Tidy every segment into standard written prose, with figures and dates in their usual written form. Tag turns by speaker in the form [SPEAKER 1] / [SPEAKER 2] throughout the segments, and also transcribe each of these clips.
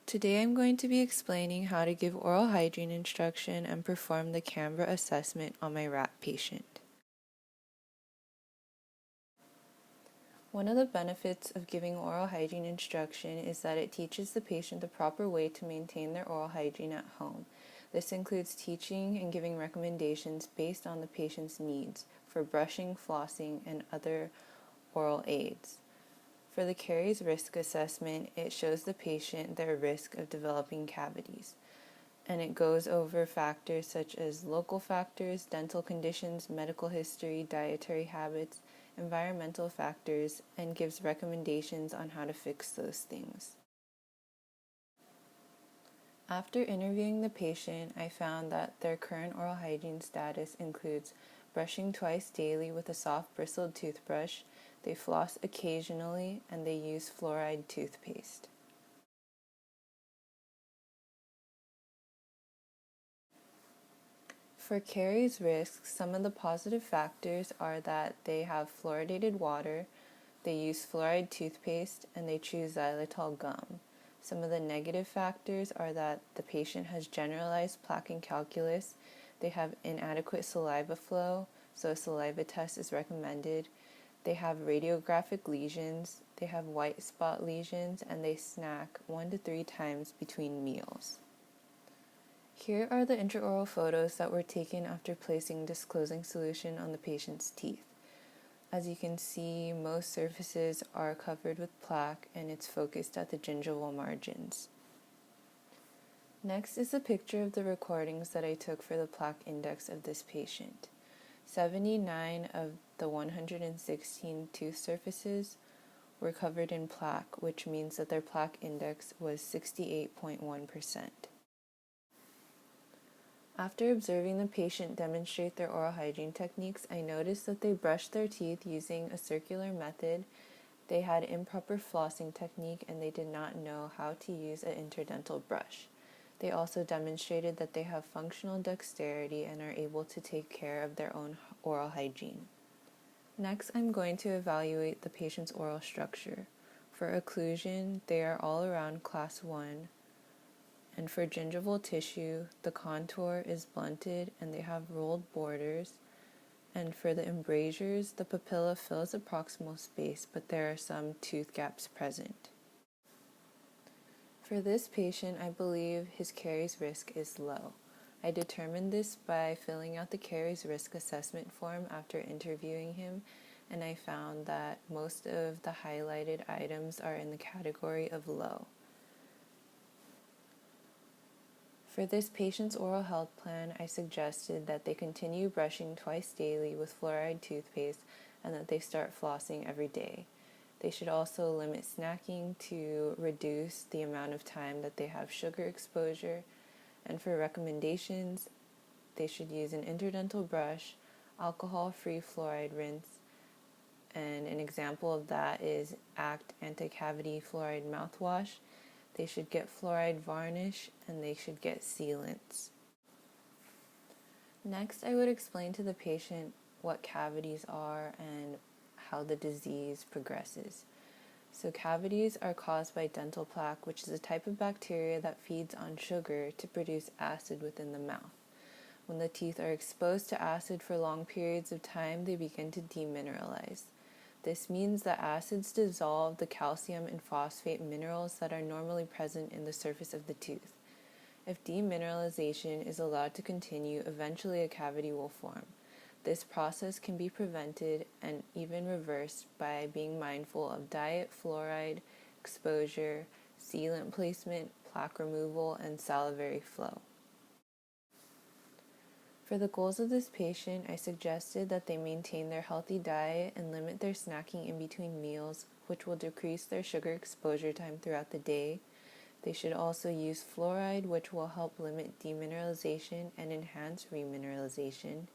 [SPEAKER 1] Today I'm going to be explaining how to give oral hygiene instruction and perform the Canberra assessment on my rat patient. One of the benefits of giving oral hygiene instruction is that it teaches the patient the proper way to maintain their oral hygiene at home. This includes teaching and giving recommendations based on the patient's needs for brushing, flossing, and other oral aids. For the caries risk assessment, it shows the patient their risk of developing cavities, and it goes over factors such as local factors, dental conditions, medical history, dietary habits, environmental factors, and gives recommendations on how to fix those things. After interviewing the patient, I found that their current oral hygiene status includes brushing twice daily with a soft bristled toothbrush, they floss occasionally, and they use fluoride toothpaste. For caries risks, some of the positive factors are that they have fluoridated water, they use fluoride toothpaste, and they choose xylitol gum. Some of the negative factors are that the patient has generalized plaque and calculus, they have inadequate saliva flow, so a saliva test is recommended. They have radiographic lesions, they have white spot lesions, and they snack 1 to 3 times between meals. Here are the intraoral photos that were taken after placing disclosing solution on the patient's teeth. As you can see, most surfaces are covered with plaque and it's focused at the gingival margins. Next is a picture of the recordings that I took for the plaque index of this patient. 79 of the 116 tooth surfaces were covered in plaque, which means that their plaque index was 68.1%. After observing the patient demonstrate their oral hygiene techniques, I noticed that they brushed their teeth using a circular method, they had improper flossing technique, and they did not know how to use an interdental brush. They also demonstrated that they have functional dexterity and are able to take care of their own oral hygiene. Next, I'm going to evaluate the patient's oral structure. For occlusion, they are all around class 1. And for gingival tissue, the contour is blunted and they have rolled borders. And for the embrasures, the papilla fills the proximal space, but there are some tooth gaps present. For this patient, I believe his caries risk is low. I determined this by filling out the caries risk assessment form after interviewing him, and I found that most of the highlighted items are in the category of low. For this patient's oral health plan, I suggested that they continue brushing twice daily with fluoride toothpaste and that they start flossing every day. They should also limit snacking to reduce the amount of time that they have sugar exposure. And for recommendations, they should use an interdental brush, alcohol-free fluoride rinse, and an example of that is ACT Anti-Cavity Fluoride Mouthwash. They should get fluoride varnish, and they should get sealants. Next, I would explain to the patient what cavities are and how the disease progresses. So cavities are caused by dental plaque, which is a type of bacteria that feeds on sugar to produce acid within the mouth. When the teeth are exposed to acid for long periods of time, they begin to demineralize. This means that acids dissolve the calcium and phosphate minerals that are normally present in the surface of the tooth. If demineralization is allowed to continue, eventually a cavity will form. This process can be prevented and even reversed by being mindful of diet, fluoride exposure, sealant placement, plaque removal, and salivary flow. For the goals of this patient, I suggested that they maintain their healthy diet and limit their snacking in between meals, which will decrease their sugar exposure time throughout the day. They should also use fluoride, which will help limit demineralization and enhance remineralization.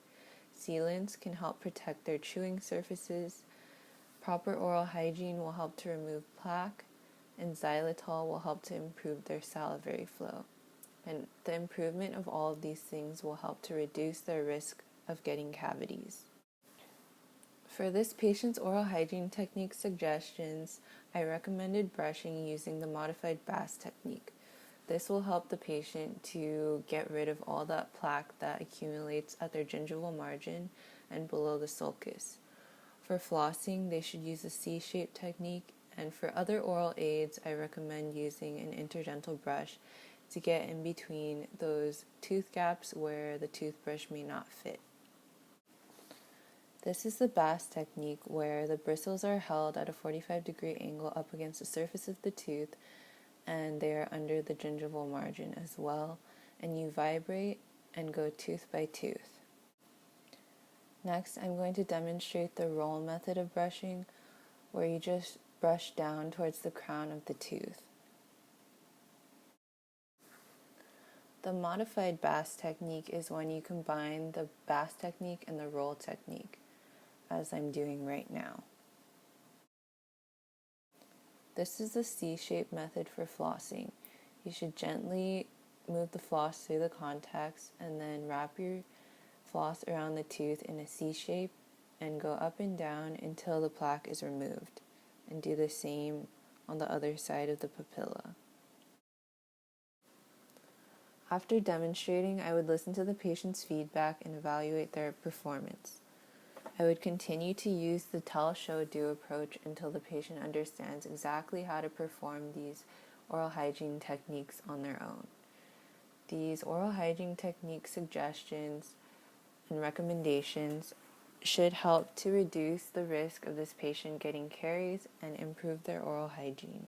[SPEAKER 1] Sealants can help protect their chewing surfaces. Proper oral hygiene will help to remove plaque, and xylitol will help to improve their salivary flow. And the improvement of all of these things will help to reduce their risk of getting cavities. For this patient's oral hygiene technique suggestions, I recommended brushing using the modified Bass technique. This will help the patient to get rid of all that plaque that accumulates at their gingival margin and below the sulcus. For flossing, they should use a C-shaped technique, and for other oral aids, I recommend using an interdental brush to get in between those tooth gaps where the toothbrush may not fit. This is the Bass technique, where the bristles are held at a 45-degree angle up against the surface of the tooth, and they are under the gingival margin as well, and you vibrate and go tooth by tooth. Next, I'm going to demonstrate the roll method of brushing, where you just brush down towards the crown of the tooth. The modified Bass technique is when you combine the Bass technique and the roll technique, as I'm doing right now. This is the C-shaped method for flossing. You should gently move the floss through the contacts and then wrap your floss around the tooth in a C shape and go up and down until the plaque is removed, and do the same on the other side of the papilla. After demonstrating, I would listen to the patient's feedback and evaluate their performance. I would continue to use the tell, show, do approach until the patient understands exactly how to perform these oral hygiene techniques on their own. These oral hygiene technique suggestions and recommendations should help to reduce the risk of this patient getting caries and improve their oral hygiene.